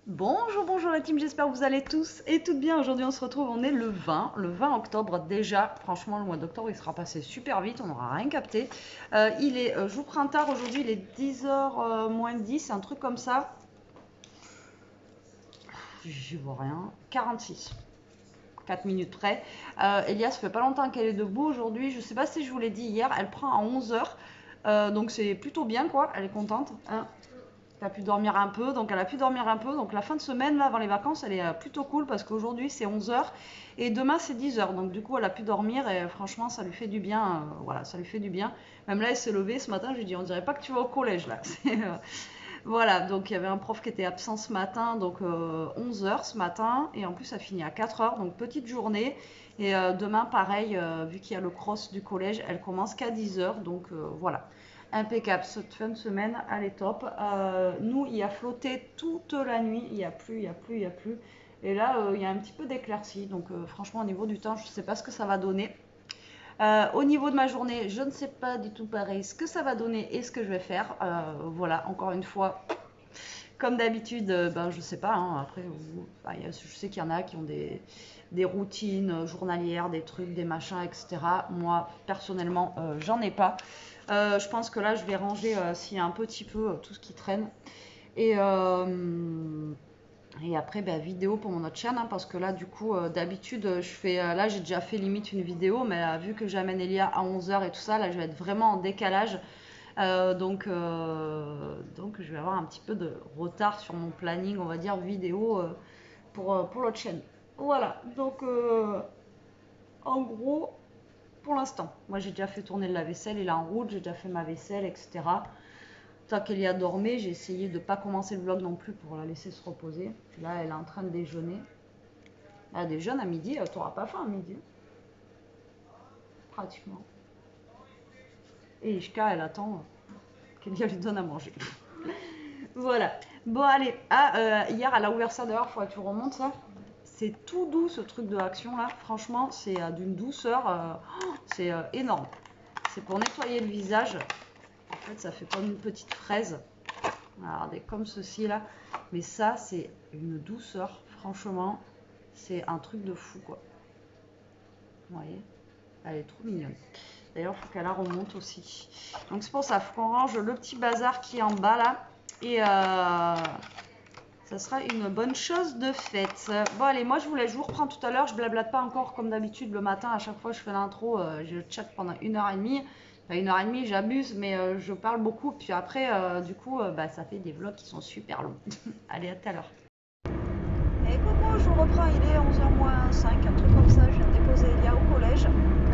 Bonjour, bonjour la team, j'espère que vous allez tous et toutes bien. Aujourd'hui on se retrouve, on est le 20 octobre déjà. Franchement le mois d'octobre il sera passé super vite, on n'aura rien capté. Je vous prends tard aujourd'hui, il est 10h moins 10, un truc comme ça. J'y vois rien, 46. 4 minutes près. Elias, ça fait pas longtemps qu'elle est debout aujourd'hui. Je sais pas si je vous l'ai dit hier, elle prend à 11h. Donc c'est plutôt bien quoi, elle est contente. Hein. Elle a pu dormir un peu, donc elle a pu dormir un peu. Donc la fin de semaine, là, avant les vacances, elle est plutôt cool parce qu'aujourd'hui c'est 11h et demain c'est 10h. Donc du coup, elle a pu dormir et franchement, ça lui fait du bien. Voilà, ça lui fait du bien. Même là, elle s'est levée ce matin, je lui ai dit, on dirait pas que tu vas au collège là. Voilà, donc il y avait un prof qui était absent ce matin, donc 11h ce matin, et en plus ça finit à 4h, donc petite journée. Et demain, pareil, vu qu'il y a le cross du collège, elle commence qu'à 10h, donc voilà. Impeccable, cette fin de semaine, elle est top. Nous, il a flotté toute la nuit, il n'y a plus, il n'y a plus, il n'y a plus. Et là, il y a un petit peu d'éclaircie, donc franchement, au niveau du temps, je ne sais pas ce que ça va donner. Au niveau de ma journée, je ne sais pas du tout pareil ce que ça va donner et ce que je vais faire. Voilà, encore une fois, comme d'habitude, ben, je ne sais pas. Hein, après, je sais qu'il y en a qui ont des routines journalières, des trucs, des machins, etc. Moi, personnellement, j'en ai pas. Je pense que là, je vais ranger s'il y a un petit peu tout ce qui traîne. Et, après, ben, vidéo pour mon autre chaîne, hein, parce que là, du coup, d'habitude, je fais. Là, j'ai déjà fait limite une vidéo, mais vu que j'amène Elia à 11h et tout ça, là, je vais être vraiment en décalage. Donc, je vais avoir un petit peu de retard sur mon planning, on va dire, vidéo pour l'autre chaîne. Voilà, donc en gros, pour l'instant, moi j'ai déjà fait tourner le lave-vaisselle, il est en route, j'ai déjà fait ma vaisselle, etc. Tant qu'elle y a dormi, j'ai essayé de ne pas commencer le vlog non plus pour la laisser se reposer. Puis là, elle est en train de déjeuner. Elle déjeune à midi, tu n'auras pas faim à midi. Pratiquement. Et Ishka, elle attend qu'Elia lui donne à manger. Voilà. Bon, allez. Hier, elle a ouvert ça dehors, faut que tu remontes ça. C'est tout doux ce truc de Action là. Franchement, c'est d'une douceur. C'est énorme. C'est pour nettoyer le visage. En fait, ça fait comme une petite fraise. Regardez, comme ceci là. Mais ça, c'est une douceur. Franchement, c'est un truc de fou quoi. Vous voyez, elle est trop mignonne. D'ailleurs, il faut qu'elle la remonte aussi. Donc c'est pour ça, il faut qu'on range le petit bazar qui est en bas là. Et ça sera une bonne chose de faite. Bon allez, moi je vous reprends tout à l'heure. Je blablate pas encore comme d'habitude le matin. À chaque fois je fais l'intro, je chatte pendant 1h30. Enfin 1h30 j'abuse, mais je parle beaucoup. Puis après, du coup, ça fait des vlogs qui sont super longs. Allez, à tout à l'heure. Et coucou, je vous reprends, il est 11h moins 5, un truc comme ça. Je viens de déposer Elia au collège.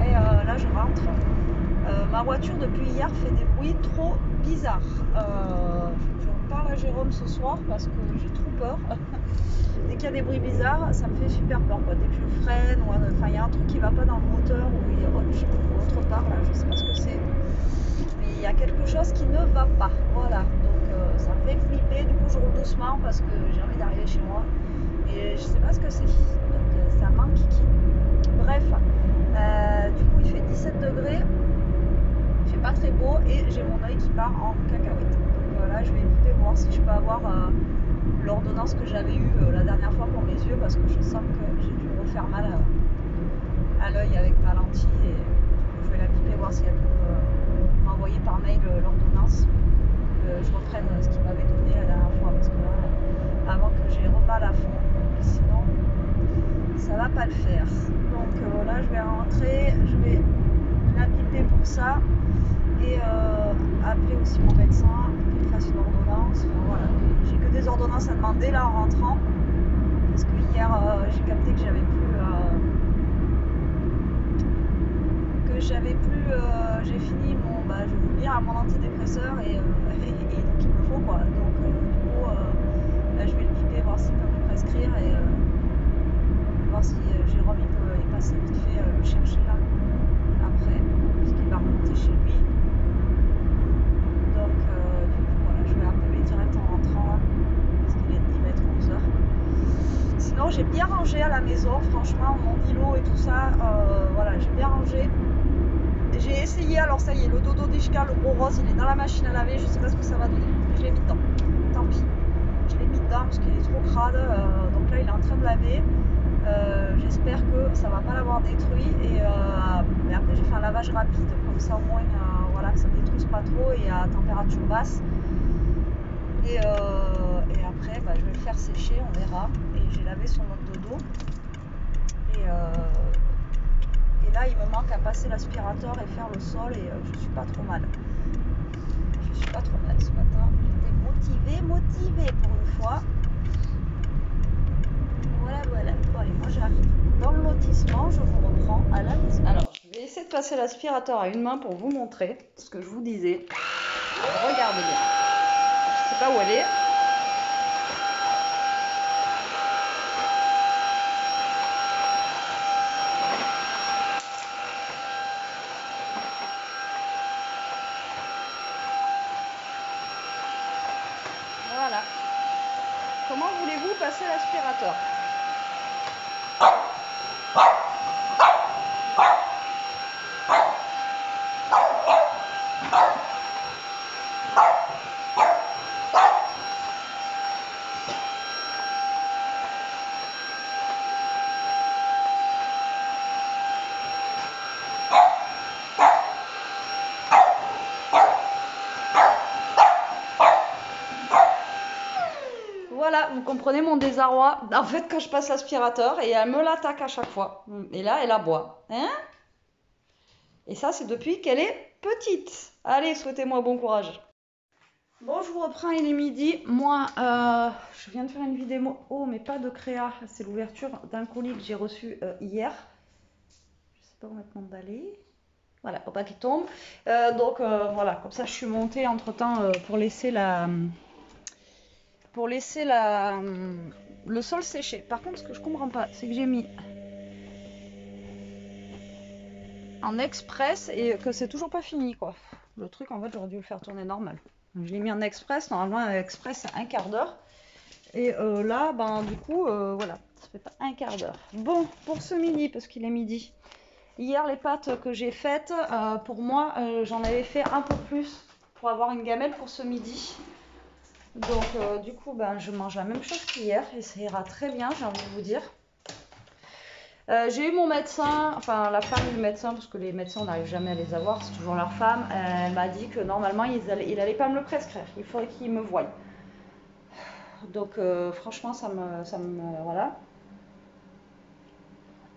Et là je rentre. Ma voiture depuis hier fait des bruits trop bizarres. Je parle à Jérôme ce soir parce que j'ai trop peur. Dès qu'il y a des bruits bizarres, ça me fait super peur quoi. Dès que je freine, enfin il y a un truc qui va pas dans le moteur ou il y a autre part là, je sais pas ce que c'est. Mais il y a quelque chose qui ne va pas. Voilà, donc ça me fait flipper. Du coup je roule doucement parce que j'ai envie d'arriver chez moi. Et je sais pas ce que c'est. Donc ça m'enquiquine. Bref, du coup il fait 17 degrés. Il fait pas très beau et j'ai mon œil qui part en cacahuète. Donc là je vais éviter voir si je peux avoir l'ordonnance que j'avais eue la dernière fois pour mes yeux parce que je sens que j'ai dû me refaire mal à l'œil avec ma lentille et je vais la piper voir si elle peut m'envoyer par mail l'ordonnance que je reprenne ce qu'il m'avait donné la dernière fois parce que là avant que j'ai remal à fond sinon ça va pas le faire. Donc là je vais rentrer, je vais la piper pour ça et appeler aussi mon médecin pour qu'il fasse une ordonnance. Enfin, voilà. J'ai que des ordonnances à demander là en rentrant parce que hier j'ai capté que j'ai fini je vais vous dire mon antidépresseur et donc il me faut quoi. Donc du coup là je vais le piper voir s'il peut me prescrire et voir si Jérôme il peut y passer vite fait le chercher là après parce qu'il va remonter chez lui. Donc du coup voilà, je vais appeler direct en rentrant là, parce qu'il va être 11h. Sinon j'ai bien rangé à la maison, franchement mon îlot et tout ça, voilà j'ai bien rangé. J'ai essayé, alors ça y est, le dodo d'Ishka, le gros rose, il est dans la machine à laver, je sais pas ce que ça va donner. Je l'ai mis dedans, tant pis, je l'ai mis dedans. dedans parce qu'il est trop crade. Donc là il est en train de laver. J'espère que ça va pas l'avoir détruit. Mais après j'ai fait un lavage rapide, comme ça au moins voilà, que ça ne détruise pas trop et à température basse. Et après bah, je vais le faire sécher, on verra. Et j'ai lavé son mode de dos. Et là il me manque à passer l'aspirateur et faire le sol et je suis pas trop mal. Je suis pas trop mal ce matin. J'étais motivée pour une fois. Voilà. Bon allez, moi j'arrive dans le lotissement, je vous reprends à la maison. Alors, je vais essayer de passer l'aspirateur à une main pour vous montrer ce que je vous disais. Regardez bien. Je sais pas où elle est. Voilà. Comment voulez-vous passer l'aspirateur ? Voilà, vous comprenez mon désarroi. En fait, quand je passe l'aspirateur, et elle me l'attaque à chaque fois. Et là, elle aboie. Hein ? Et ça, c'est depuis qu'elle est petite. Allez, souhaitez-moi bon courage. Bon, je vous reprends, il est midi. Moi, je viens de faire une vidéo, mais pas de créa. C'est l'ouverture d'un colis que j'ai reçu hier. Je sais pas où mettre mon balai. Voilà, pour pas qu'il tombe. Donc, voilà, comme ça, je suis montée entre-temps pour laisser le sol sécher. Par contre, ce que je comprends pas, c'est que j'ai mis en express et que c'est toujours pas fini, quoi. Le truc, en fait, j'aurais dû le faire tourner normal. Je l'ai mis en express. Normalement, un express, c'est un quart d'heure. Et là, ben, du coup, voilà, ça fait pas un quart d'heure. Bon, pour ce midi, parce qu'il est midi. Hier, les pâtes que j'ai faites, pour moi, j'en avais fait un peu plus pour avoir une gamelle pour ce midi. Donc, du coup, ben, je mange la même chose qu'hier et ça ira très bien, j'ai envie de vous dire. J'ai eu mon médecin, enfin la femme du médecin, parce que les médecins on n'arrive jamais à les avoir, c'est toujours leur femme. Elle m'a dit que normalement il allait pas me le prescrire, il faudrait qu'il me voie. Donc franchement ça me voilà.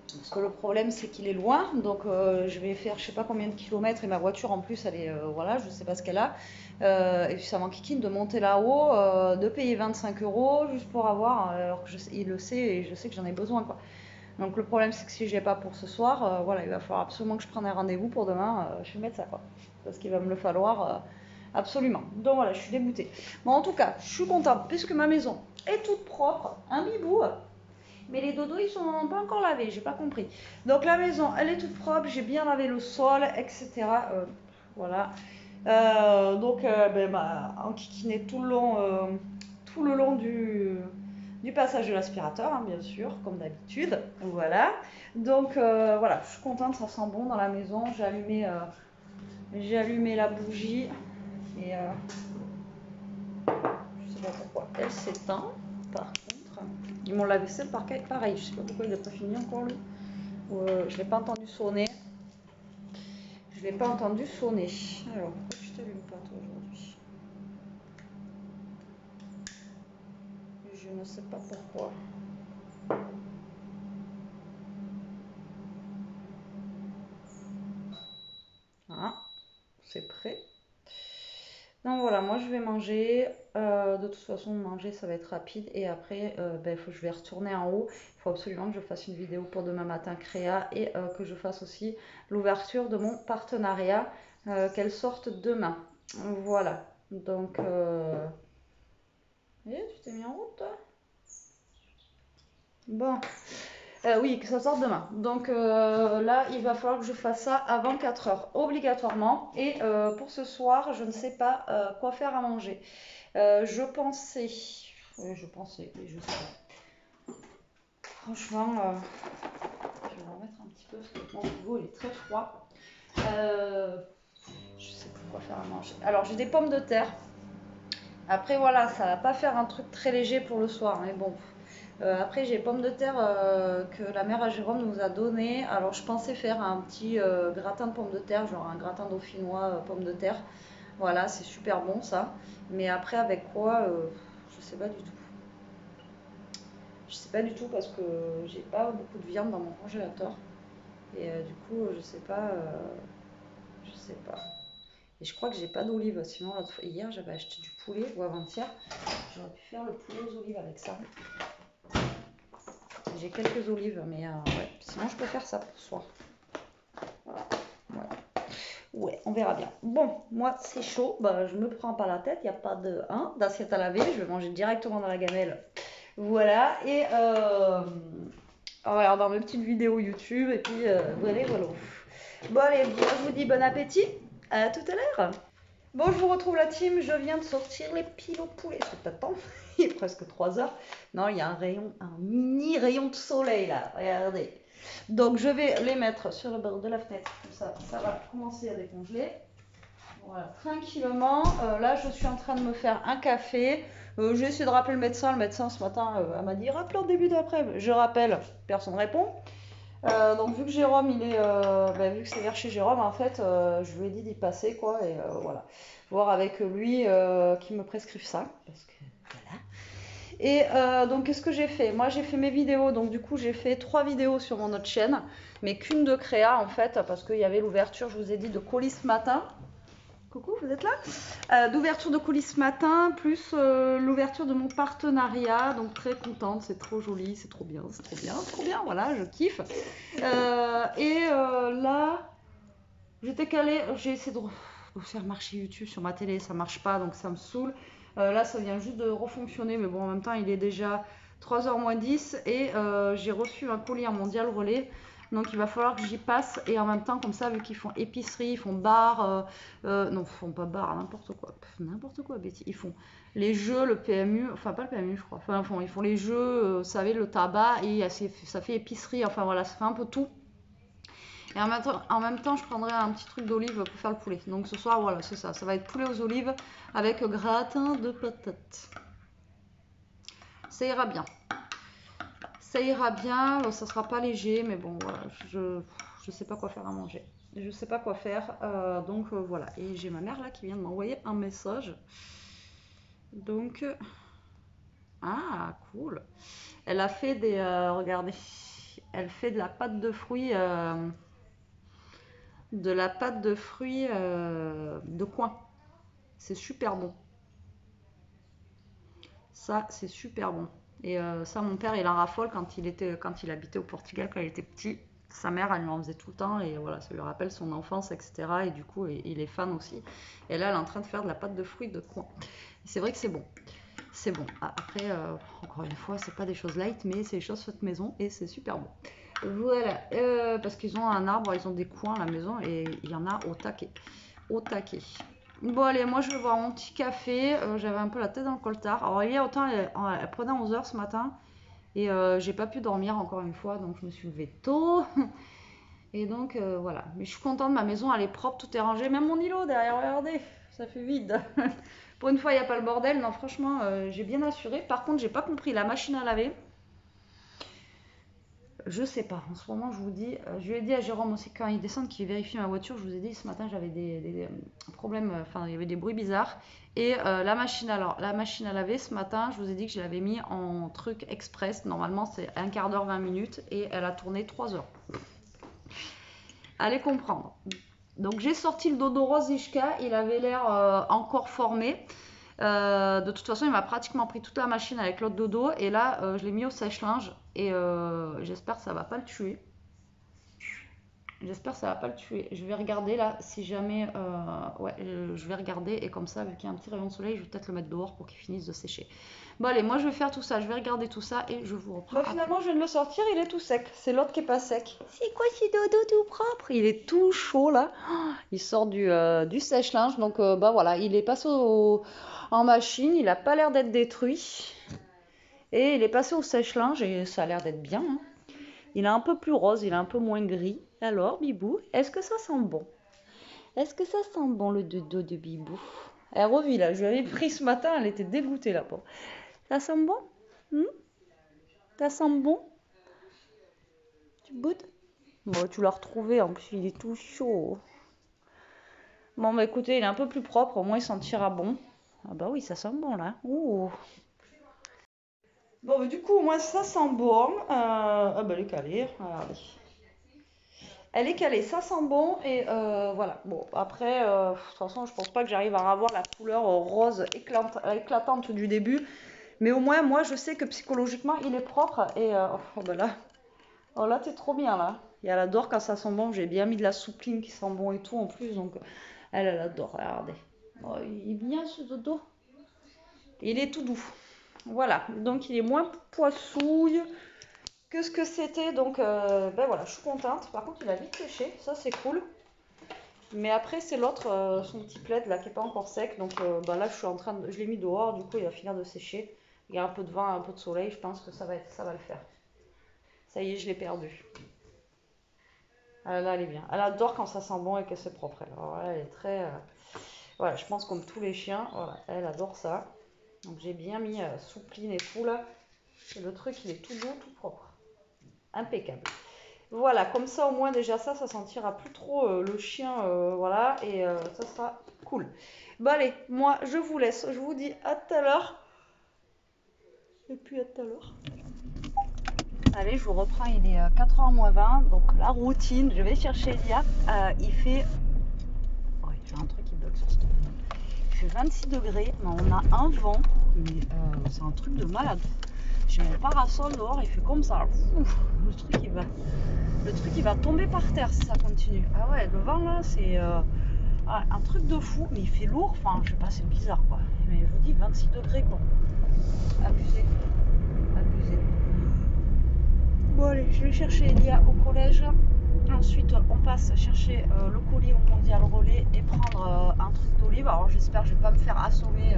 Parce que le problème c'est qu'il est loin, donc je vais faire je sais pas combien de kilomètres et ma voiture en plus elle est voilà, je sais pas ce qu'elle a. Et puis ça m'enquiquine de monter là-haut, de payer 25 € juste pour avoir, alors que il le sait et je sais que j'en ai besoin quoi. Donc le problème c'est que si je n'ai pas pour ce soir, voilà, il va falloir absolument que je prenne un rendez-vous pour demain chez le médecin quoi. Parce qu'il va me le falloir absolument. Donc voilà, je suis dégoûtée. Bon en tout cas, je suis contente puisque ma maison est toute propre, un bibou. Mais les dodos ils sont pas encore lavés, j'ai pas compris. Donc la maison elle est toute propre, j'ai bien lavé le sol, etc. Voilà. Donc enquiquiner tout le long du passage de l'aspirateur, hein, bien sûr, comme d'habitude. Voilà. Donc voilà, je suis contente, ça sent bon dans la maison. J'ai allumé la bougie et je sais pas pourquoi elle s'éteint. Par contre, ils m'ont lavé vaisselle pareil. Je sais pas pourquoi il n'a pas fini encore lui. Je l'ai pas entendu sonner. Alors, pourquoi tu t'allumes pas toi aujourd'hui? Je ne sais pas pourquoi. Voilà, c'est prêt. Donc voilà, moi je vais manger. De toute façon, manger ça va être rapide. Et après, je vais retourner en haut. Il faut absolument que je fasse une vidéo pour demain matin créa et que je fasse aussi l'ouverture de mon partenariat, qu'elle sorte demain. Voilà. Donc, tu t'es mis en route toi? Bon. Oui, que ça sorte demain. Donc là, il va falloir que je fasse ça avant 4 heures, obligatoirement. Et pour ce soir, je ne sais pas quoi faire à manger. Je pensais, et je sais pas. Franchement, je vais en mettre un petit peu parce que mon frigo il est très froid. Je sais pas quoi faire à manger. Alors, j'ai des pommes de terre. Après, voilà, ça va pas faire un truc très léger pour le soir, mais bon. Après, j'ai pommes de terre que la mère à Jérôme nous a donné. Alors, je pensais faire un petit gratin de pommes de terre, genre un gratin dauphinois pommes de terre. Voilà, c'est super bon ça. Mais après, avec quoi je sais pas du tout. Je sais pas du tout parce que j'ai pas beaucoup de viande dans mon congélateur. Et du coup, je sais pas. Je sais pas. Et je crois que j'ai pas d'olives. Sinon, hier, j'avais acheté du poulet ou avant-hier. J'aurais pu faire le poulet aux olives avec ça. J'ai quelques olives, mais ouais. Sinon, je peux faire ça pour ce soir. Voilà. Ouais, on verra bien. Bon, moi, c'est chaud. Bah, je me prends pas la tête. Il n'y a pas d'assiette à laver. Je vais manger directement dans la gamelle. Voilà. Et en regardant mes petites vidéos YouTube. Et puis, voilà. Bon, allez, moi, je vous dis bon appétit. À tout à l'heure. Bon, je vous retrouve la team. Je viens de sortir les piles au poulet. C'est pas temps. Il est presque 3 heures. Non, il y a un mini rayon de soleil là. Regardez. Donc, je vais les mettre sur le bord de la fenêtre. Comme ça va commencer à décongeler. Voilà, tranquillement. Là, je suis en train de me faire un café. J'ai essayé de rappeler le médecin. Le médecin, ce matin, elle m'a dit rappelle en début d'après-midi. Je rappelle, personne ne répond. Donc vu que Jérôme, vu que c'est vers chez Jérôme, en fait, je lui ai dit d'y passer, quoi, et voilà. Voir avec lui qui me prescrive ça, parce que voilà. Et donc qu'est-ce que j'ai fait? Moi j'ai fait mes vidéos, donc du coup j'ai fait 3 vidéos sur mon autre chaîne, mais qu'une de créa en fait, parce qu'il y avait l'ouverture, je vous ai dit, de colis ce matin. Coucou, vous êtes là? D'ouverture de colis ce matin, plus l'ouverture de mon partenariat. Donc très contente, c'est trop joli, c'est trop bien, voilà, je kiffe. Là, j'étais calée, j'ai essayé de faire marcher YouTube sur ma télé, ça marche pas, donc ça me saoule. Là, ça vient juste de refonctionner, mais bon, en même temps, il est déjà 3h moins 10 et j'ai reçu un colis en mondial relais. Donc il va falloir que j'y passe et en même temps comme ça vu qu'ils font épicerie, ils font bar, non ils font pas bar, n'importe quoi Betty, ils font les jeux, le PMU, enfin pas le PMU je crois, enfin ils font les jeux, vous savez le tabac et ça fait épicerie, enfin voilà ça fait un peu tout. Et en même temps je prendrai un petit truc d'olive pour faire le poulet. Donc ce soir voilà c'est ça, ça va être poulet aux olives avec gratin de patates. Ça ira bien. Ça ira bien, ça sera pas léger, mais bon, voilà, je sais pas quoi faire à manger. Je sais pas quoi faire, donc voilà. Et j'ai ma mère là qui vient de m'envoyer un message. Donc, ah, cool. Elle a fait regardez, elle fait de la pâte de fruits, de coin. C'est super bon. Ça, c'est super bon. Et ça, mon père, il en raffole quand il habitait au Portugal, quand il était petit. Sa mère, elle lui en faisait tout le temps et voilà, ça lui rappelle son enfance, etc. Et du coup, il est fan aussi. Et là, elle est en train de faire de la pâte de fruits de coin. C'est vrai que c'est bon. C'est bon. Après, encore une fois, c'est pas des choses light, mais c'est des choses faites maison et c'est super bon. Voilà. Parce qu'ils ont un arbre, ils ont des coins à la maison et il y en a au taquet. Au taquet. Bon allez, moi je vais boire mon petit café, j'avais un peu la tête dans le coltard. Alors il y a autant, elle prenait 11h ce matin et j'ai pas pu dormir encore une fois, donc je me suis levée tôt. Et donc voilà, mais je suis contente, ma maison elle est propre, tout est rangé, même mon îlot derrière, regardez, ça fait vide. Pour une fois il n'y a pas le bordel, non franchement j'ai bien assuré. Par contre j'ai pas compris, la machine à laver. Je sais pas, en ce moment je vous dis, je lui ai dit à Jérôme aussi quand il descend qu'il vérifie ma voiture, je vous ai dit ce matin j'avais des problèmes, enfin il y avait des bruits bizarres. Et la machine à laver ce matin, je vous ai dit que je l'avais mis en truc express, normalement c'est un quart d'heure, 20 minutes, et elle a tourné 3 heures. Allez comprendre. Donc j'ai sorti le dodo rose Ishka, il avait l'air encore formé. De toute façon, il m'a pratiquement pris toute la machine avec l'autre dodo. Et là, je l'ai mis au sèche-linge. Et j'espère que ça va pas le tuer. J'espère que ça va pas le tuer. Je vais regarder là si jamais. Ouais, je vais regarder. Et comme ça, vu qu'il y a un petit rayon de soleil, je vais peut-être le mettre dehors pour qu'il finisse de sécher. Bon, allez, moi je vais faire tout ça. Je vais regarder tout ça et je vous reprends. Bon, finalement, je viens de le sortir. Il est tout sec. C'est l'autre qui est pas sec. C'est quoi ce dodo tout propre? Il est tout chaud là. Il sort du sèche-linge. Donc, bah voilà, il est passé en machine. Il a pas l'air d'être détruit. Et il est passé au sèche-linge et ça a l'air d'être bien. Hein. Il est un peu plus rose, il est un peu moins gris. Alors, Bibou, est-ce que ça sent bon? Est-ce que ça sent bon le dodo de Bibou? Elle revit là, je lui avais pris ce matin, elle était dégoûtée là. Ça sent bon? Ça sent bon? Tu boudes? Bon, tu l'as retrouvé, en plus il est tout chaud. Bon, bah écoutez, il est un peu plus propre, au moins il sentira bon. Ah bah oui, ça sent bon là. Ouh. Bon, bah, du coup, au moins ça sent bon. Ah bah elle est calée, regardez. Elle est calée, ça sent bon et voilà. Bon, après, de toute façon, je pense pas que j'arrive à avoir la couleur rose éclatante du début. Mais au moins, moi, je sais que psychologiquement, il est propre. Et oh, bah là, oh, là t'es trop bien là. Et elle adore quand ça sent bon. J'ai bien mis de la soupline qui sent bon et tout en plus. Donc, elle adore. Regardez. Oh, il est bien ce dodo. Il est tout doux. Voilà. Donc, il est moins poissouille que ce que c'était. Donc, ben voilà, je suis contente. Par contre, il a vite séché. Ça, c'est cool. Mais après, c'est l'autre, son petit plaid là qui n'est pas encore sec. Donc, bah, là, je l'ai mis dehors. Du coup, il va finir de sécher. Il y a un peu de vent, un peu de soleil. Je pense que ça va le faire. Ça y est, je l'ai perdu. Ah, là, elle est bien. Elle adore quand ça sent bon et que c'est propre. Alors, elle est très... Voilà, je pense comme tous les chiens. Voilà, elle adore ça. Donc, j'ai bien mis soupline et tout là. Et le truc, il est tout beau, tout propre. Impeccable. Voilà, comme ça, au moins, déjà, ça sentira plus trop le chien. Voilà, et ça sera cool. Bon, allez, moi, je vous laisse. Je vous dis à tout à l'heure. Et puis, à tout à l'heure. Allez, je vous reprends, il est 4h moins 20, donc la routine, je vais chercher Elia, il fait... Oh, il fait un truc qui bloque sur ce truc. Il fait 26 degrés, mais on a un vent, mais c'est un truc de malade. J'ai mon parasol dehors, il fait comme ça. Ouf, le truc il va tomber par terre si ça continue. Ah ouais, le vent là, c'est un truc de fou, mais il fait lourd, enfin je sais pas, c'est bizarre quoi. Mais je vous dis 26 degrés quoi. Abusé. Abusé. Bon allez, je vais chercher Elia au collège. Ensuite, on passe chercher le colis au Mondial Relais et prendre un truc d'olive. Alors j'espère que je vais pas me faire assommer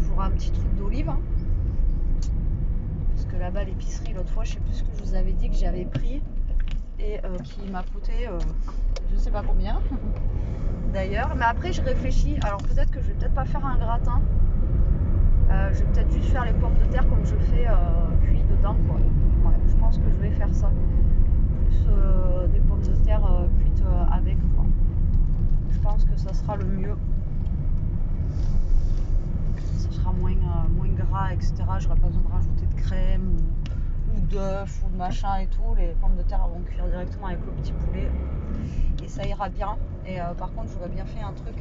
pour un petit truc d'olive. Hein. Parce que là-bas, l'épicerie, l'autre fois, je sais plus ce que je vous avais dit que j'avais pris. Et qui m'a coûté je sais pas combien. D'ailleurs. Mais après, je réfléchis. Alors peut-être que je vais peut-être pas faire un gratin. Je vais peut-être juste faire les pommes de terre comme je fais cuit dedans. Quoi. Ouais, je pense que je vais faire ça. Plus des pommes de terre cuites avec. Quoi. Je pense que ça sera le mieux. Ça sera moins gras, etc. J'aurai pas besoin de rajouter de crème ou d'œufs ou de machin et tout. Les pommes de terre vont cuire directement avec le petit poulet. Et ça ira bien. Et par contre, j'aurais bien fait un truc.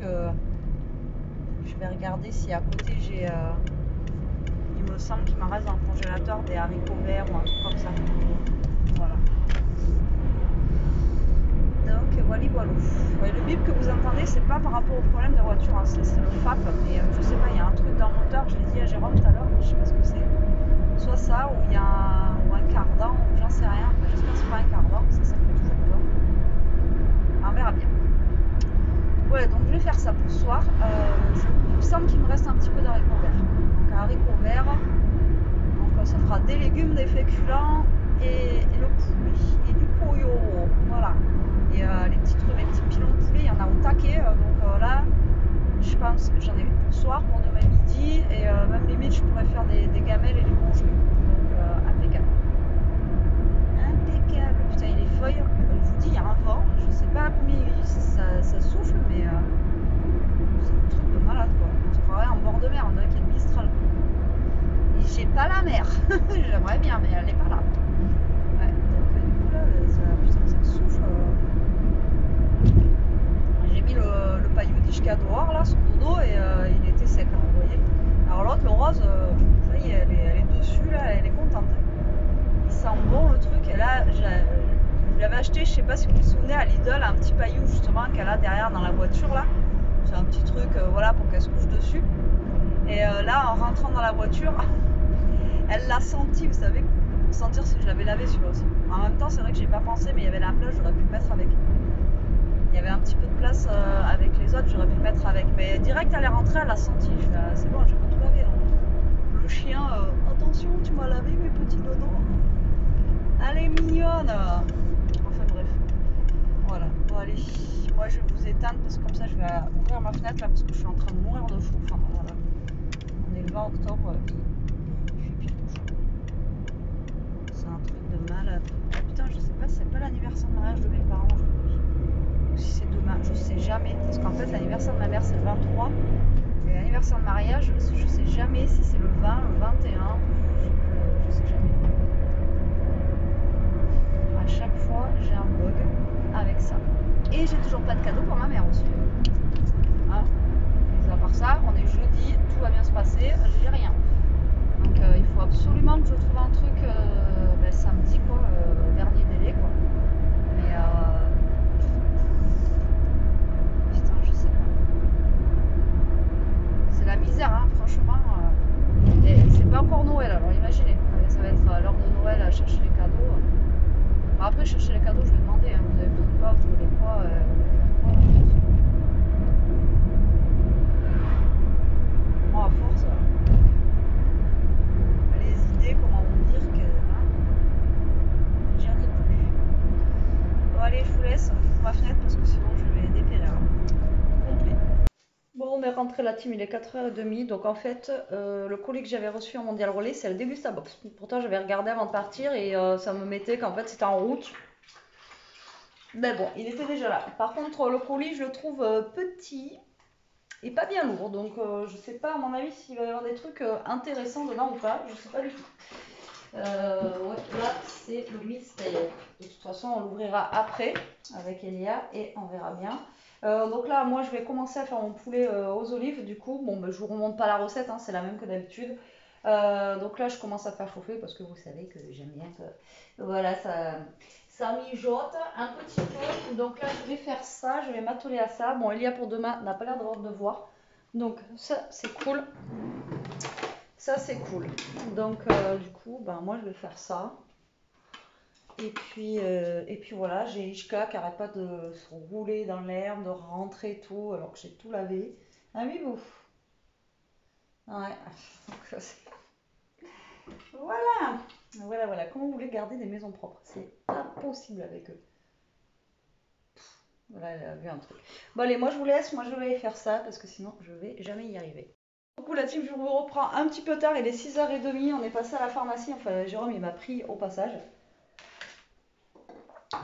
Je vais regarder si à côté j'ai. Il me semble qu'il m'en reste dans le congélateur des haricots verts ou un truc comme ça. Voilà. Donc voilà. Ouais, le bip que vous entendez, c'est pas par rapport au problème de voiture, hein, c'est le FAP. Mais je sais pas, il y a un truc dans le moteur, je l'ai dit à Jérôme tout à l'heure, je sais pas ce que c'est. Soit ça, ou il y a un cardan, j'en sais rien. J'espère que c'est pas un cardan, ça fait toujours peur. On verra bien. Ouais, donc je vais faire ça pour ce soir. Il me semble qu'il me reste un petit peu d'haricots verts. Donc haricots verts. Donc ça fera des légumes, des féculents et le poulet. Et du pollo. Voilà. Et mes petits pilons de poulet, il y en a au taquet. Donc là, je pense que j'en ai une pour ce soir, pour demain midi. Et même limite, je pourrais faire des gamelles et les congelés. Donc impeccable. Impeccable. Putain, et les feuilles, je vous dis, il y a un vent. Je sais pas combien ça souffle, mais c'est un truc de malade quoi. On se croirait en bord de mer, on dirait qu'il y a le Mistral. Et j'ai pas la mer. J'aimerais bien, mais elle n'est pas là. Ouais, donc du coup là, ça souffle. J'ai mis le paillou d'Ishka dehors là, son dodo, et il était sec, hein, vous voyez. Alors l'autre, le rose, ça y est, elle est dessus là, elle est contente. Il sent bon le truc, et là, je l'avais acheté, je sais pas si vous vous souvenez, à Lidl, un petit paillou justement qu'elle a derrière dans la voiture là. C'est un petit truc voilà, pour qu'elle se couche dessus. Et là, en rentrant dans la voiture, elle l'a senti, vous savez, pour sentir si je l'avais lavé celui-là aussi. En même temps, c'est vrai que j'ai pas pensé, mais il y avait la place, j'aurais pu le mettre avec. Il y avait un petit peu de place avec les autres, j'aurais pu le mettre avec. Mais direct, elle est rentrée, elle a senti. Je fais, c'est bon, j'ai pas tout lavé. Donc. Le chien, attention, tu m'as lavé mes petits dodos. Elle est mignonne. Enfin bref. Voilà, bon allez, moi je vais vous éteindre parce que comme ça je vais ouvrir ma fenêtre là parce que je suis en train de mourir de chaud. Enfin voilà, on est le 20 octobre, il fait pire que chaud. C'est un truc de malade. Ah putain, je sais pas si c'est pas l'anniversaire de mariage de mes parents aujourd'hui. Ou si c'est demain, je sais jamais. Parce qu'en fait l'anniversaire de ma mère c'est le 23. Et l'anniversaire de mariage, je sais jamais si c'est le 20, le 21. Je sais jamais. À chaque fois j'ai un bug avec ça. Et j'ai toujours pas de cadeau pour ma mère aussi. Hein. Mais à part ça, on est jeudi, tout va bien se passer, j'ai rien. Donc il faut absolument que je trouve un truc samedi quoi, dernier délai quoi. Mais putain, je sais pas. C'est la misère hein, franchement. Et c'est pas encore Noël, alors imaginez, ça va être l'heure de Noël à chercher les cadeaux. Bon, après chercher les cadeaux, je vais demander, hein, vous avez besoin de quoi, vous voulez quoi, vous voulez faire quoi. Moi à force, les idées, comment vous dire que hein, j'y arrive plus. Bon allez, je vous laisse, j'ouvre ma fenêtre parce que sinon je vais dépérir. Complet. Bon, on est rentré la team, il est 4h30, donc en fait, le colis que j'avais reçu en Mondial Relais, c'est le Dégustabox. Pourtant, j'avais regardé avant de partir et ça me mettait qu'en fait, c'était en route. Mais bon, il était déjà là. Par contre, le colis, je le trouve petit et pas bien lourd, donc je sais pas, à mon avis, s'il va y avoir des trucs intéressants dedans ou pas, je sais pas du tout. Ouais, là, c'est le mystère. De toute façon, on l'ouvrira après avec Elia et on verra bien. Donc là, moi, je vais commencer à faire mon poulet aux olives. Du coup, bon, je vous remonte pas la recette, hein, c'est la même que d'habitude. Donc là, je commence à faire chauffer parce que vous savez que j'aime bien que voilà, ça mijote un petit peu. Donc là, je vais faire ça, je vais m'atteler à ça. Bon, Elia pour demain n'a pas l'air d'avoir de devoir. Donc ça, c'est cool. Ça, c'est cool. Donc du coup, moi, je vais faire ça. Et puis voilà, j'ai Ishka qui arrête pas de se rouler dans l'herbe, de rentrer et tout, alors que j'ai tout lavé. Ah oui, vous. Ouais. Voilà. Voilà. Comment vous voulez garder des maisons propres? C'est impossible avec eux. Voilà, elle a vu un truc. Bon allez, moi je vous laisse, moi je vais aller faire ça parce que sinon je vais jamais y arriver. Du coup la team, je vous reprends un petit peu tard, il est 6h30, on est passé à la pharmacie, enfin Jérôme il m'a pris au passage.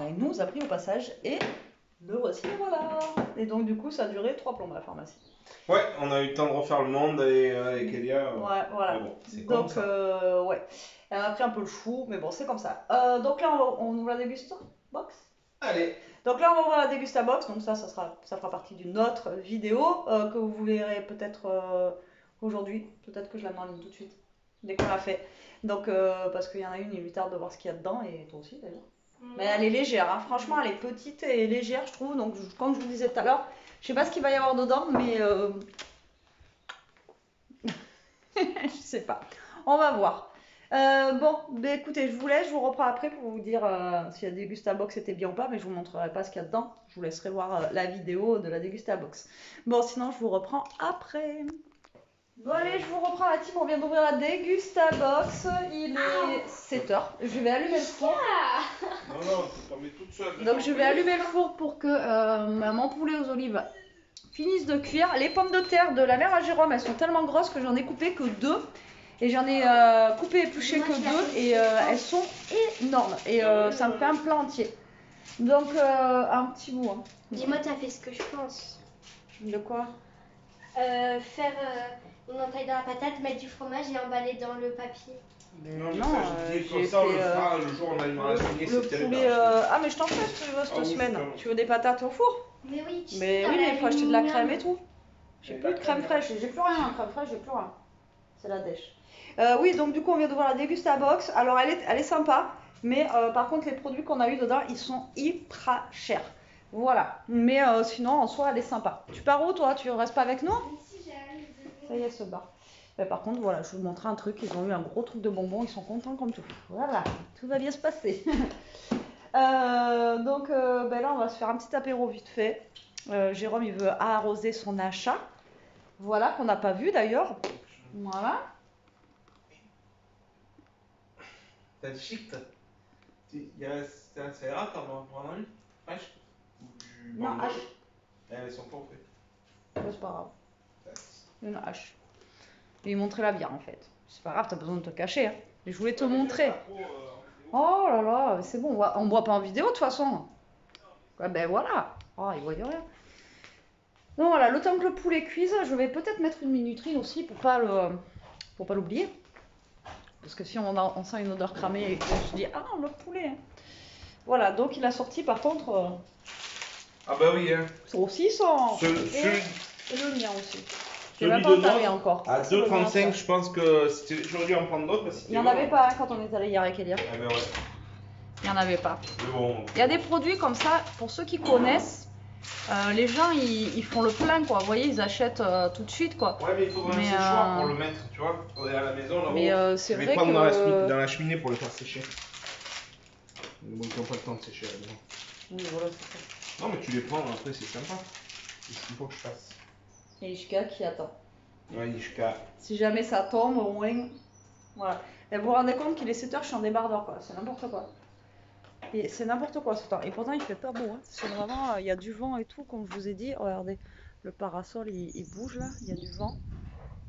Il nous a pris au passage et le voici, voilà. Et donc du coup ça a duré 3 plombes à la pharmacie. Ouais, on a eu le temps de refaire le monde avec Elia. Ouais, voilà. Mais bon, c'est Donc, comme ça. ouais. Elle a pris un peu le chou, mais bon, c'est comme ça. Donc là, on ouvre la dégusta box. Allez. Donc là, on va ouvrir la dégusta box. Donc ça fera partie d'une autre vidéo que vous verrez peut-être aujourd'hui. Peut-être que je la mets en ligne tout de suite, dès qu'on l'a fait. Donc, parce qu'il y en a une, il lui tarde de voir ce qu'il y a dedans, et toi aussi d'ailleurs. Mais elle est légère, hein. Franchement, elle est petite et légère, je trouve. Donc, comme je vous disais tout à l'heure, je sais pas ce qu'il va y avoir dedans, mais je sais pas. On va voir. Bon, écoutez, je vous laisse, je vous reprends après pour vous dire si la Dégustabox était bien ou pas, mais je vous montrerai pas ce qu'il y a dedans. Je vous laisserai voir la vidéo de la Dégustabox. Bon, sinon, je vous reprends après. Bon, allez, je vous reprends la team. On vient d'ouvrir la Dégustabox. Il est 7h. Je vais allumer le four. Non, tu t'en mets toute seule. Donc, je vais allumer le four pour que mon poulet aux olives finisse de cuire. Les pommes de terre de la mère à Jérôme, elles sont tellement grosses que j'en ai coupé que 2. Et j'en ai coupé et épluché que 2. Et elles sont énormes. Et ça me fait un plat entier. Donc, un petit bout. Hein. Dis-moi, t'as fait ce que je pense. De quoi? Faire une entaille dans la patate, mettre du fromage et emballer dans le papier. Non, mais Non, ça, je dis j'ai comme ça, on le fait, fera le jour où on allumera la cheminée, Le c'est terrible. poulet. Ah, mais je t'en fais si tu veux cette Ah oui, semaine. putain. Tu veux des patates au four? Mais oui, tu Mais sais, oui, dans mais il faut acheter de la crème et l'aluminium. tout. J'ai plus de crème fraîche, j'ai plus rien. Crème fraîche, j'ai plus rien. C'est la dèche. Oui, donc du coup, on vient de voir la Dégustabox. Alors, elle est sympa, mais par contre, les produits qu'on a eu dedans, ils sont hyper chers. Voilà. Mais sinon, en soi, elle est sympa. Tu pars où, toi? Tu restes pas avec nous? Si j'arrive. Ça y est, elle se barre. Mais par contre, voilà, je vais vous montrer un truc. Ils ont eu un gros truc de bonbons. Ils sont contents comme tout. Voilà, tout va bien se passer. Donc là, on va se faire un petit apéro vite fait. Jérôme, il veut arroser son achat. Voilà, qu'on n'a pas vu d'ailleurs. Voilà. T'as le chic, ça ira, t'en prendre une fraîche? Non, bandeau. hache. Elles sont pas faites. C'est pas grave. Une hache. Je vais lui montrer la bière en fait. C'est pas grave, t'as besoin de te cacher. Hein. Mais je voulais te montrer. Oh là là, c'est bon, on boit pas en vidéo de toute façon. Ouais, ben voilà. Oh, il voit rien. Donc voilà, le temps que le poulet cuise, je vais peut-être mettre une minuterie aussi pour pas l'oublier. Parce que si on sent une odeur cramée et que je dis ah le poulet. Voilà, donc il a sorti par contre. Ah bah oui, hein. Saucisson. Et le mien aussi. J'ai même pas entamé encore. À 2,35, je pense que j'aurais dû en prendre d'autres. Il n'y en avait pas hein, quand on est allé hier avec Elia. Ah bah ouais. Il n'y en avait pas. Mais bon. Il y a des produits comme ça, pour ceux qui connaissent, les gens ils font le plein quoi. Vous voyez, ils achètent tout de suite quoi. Ouais, mais il faudrait un séchoir pour le mettre, tu vois. On est à la maison là-haut. Mais c'est vrai prendre que. dans la cheminée pour le faire sécher. Mais bon, ils n'ont pas le temps de sécher à la maison. Oui, voilà, c'est ça. Non, mais tu les prends après, c'est sympa. C'est ce qu'il faut que je fasse. Et Ishka qui attend. Ouais, Ishka. Si jamais ça tombe, au moins. Voilà. Et vous vous rendez compte qu'il est 7h, je suis en débardeur quoi. C'est n'importe quoi. Et c'est n'importe quoi ce temps. Et pourtant il fait pas beau. Hein. C'est vraiment. Il y a du vent et tout, comme je vous ai dit. Regardez, le parasol il bouge là. Il y a du vent.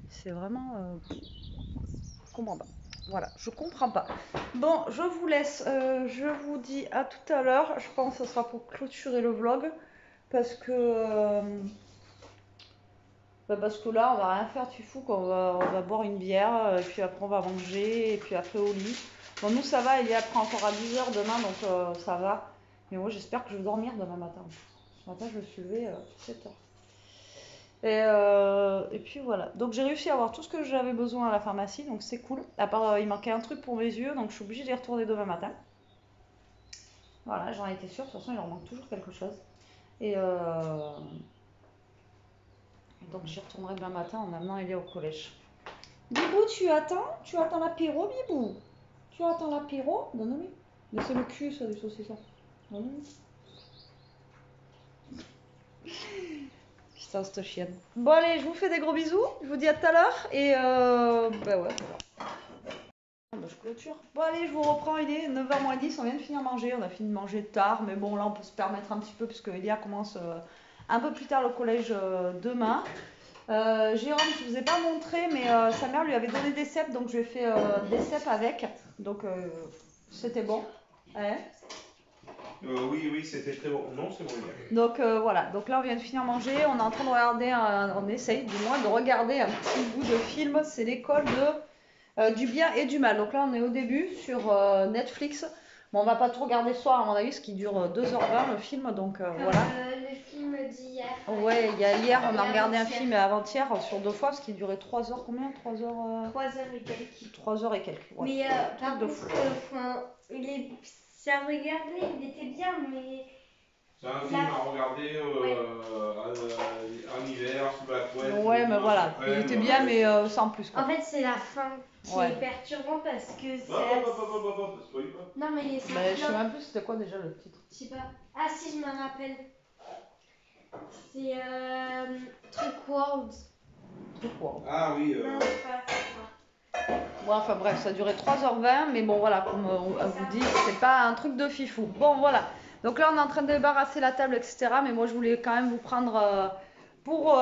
C'est vraiment. Je comprends pas. Voilà, je comprends pas. Bon, je vous laisse. Je vous dis à tout à l'heure. Je pense que ce sera pour clôturer le vlog. Parce que. Parce que là, on va rien faire, tu fous, on va boire une bière, et puis après on va manger, et puis après au lit. Bon, nous ça va, il est après encore à 10h demain, donc ça va. Mais moi j'espère que je vais dormir demain matin. Ce matin je me suis levée 7h. Et puis voilà. Donc j'ai réussi à avoir tout ce que j'avais besoin à la pharmacie, donc c'est cool. À part, il manquait un truc pour mes yeux, donc je suis obligée d'y retourner demain matin. Voilà, j'en étais sûre, de toute façon il leur manque toujours quelque chose. Donc j'y retournerai demain matin en amenant Elia au collège. Bibou, tu attends l'apéro, Bibou? Tu attends l'apéro? Donne-lui. Mais c'est le cul, ça, du saucisson. Donne-lui. Putain, cette chienne. Bon, allez, je vous fais des gros bisous. Je vous dis à tout à l'heure. Et bah ouais, voilà. Bah, je clôture. Bon, allez, je vous reprends. Il est 9h moins 10. On vient de finir manger. On a fini de manger tard. Mais bon, là, on peut se permettre un petit peu puisque Elia commence un peu plus tard le collège demain. Jérôme, je ne vous ai pas montré, mais sa mère lui avait donné des cèpes, donc je lui ai fait des cèpes avec. Donc c'était bon. Ouais. Oui, c'était très bon. Non, c'est bon. Donc voilà, donc là on vient de finir manger, on est en train de regarder, on essaye du moins de regarder un petit bout de film, c'est l'école du bien et du mal. Donc là on est au début sur Netflix. Bon, on va pas tout regarder ce soir à mon avis, ce qui dure 2h20 le film, donc voilà. Le film d'hier. Ouais, hier on a regardé un film avant-hier sur 2 fois, parce qu'il durait 3h, combien 3h 3h et quelques. 3h et quelques. Ouais. Mais par contre, j'ai regardé, il était bien, mais. C'est un film à regarder en hiver, sous la couette. Ouais, mais voilà, il était bien, mais sans plus quoi. En fait, c'est la fin qui est perturbante parce que c'est. Non, mais c'est. Je sais même plus c'était quoi déjà le titre. Je sais pas. Ah, si, je me rappelle. C'est Truc World. Truc World. Ah oui. Non, c'est pas ça. Bon, enfin bref, ça durait 3h20, mais bon voilà, comme on vous dit, c'est pas un truc de fifou. Bon voilà, donc là on est en train de débarrasser la table, etc. Mais moi je voulais quand même vous prendre pour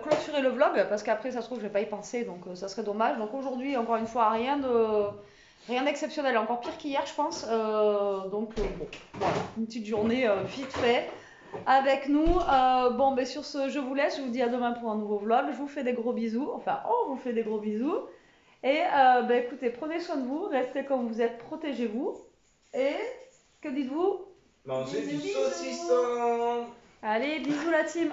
clôturer le vlog, parce qu'après ça se trouve je vais pas y penser, donc ça serait dommage. Donc aujourd'hui, encore une fois, rien d'exceptionnel, encore pire qu'hier je pense. Donc bon, voilà, une petite journée vite fait avec nous. Bon, ben sur ce, je vous laisse, je vous dis à demain pour un nouveau vlog. Je vous fais des gros bisous, enfin on vous fait des gros bisous. Et écoutez, prenez soin de vous, restez comme vous êtes, protégez-vous. Et que dites-vous? Mangez du saucisson. Allez, bisous la team.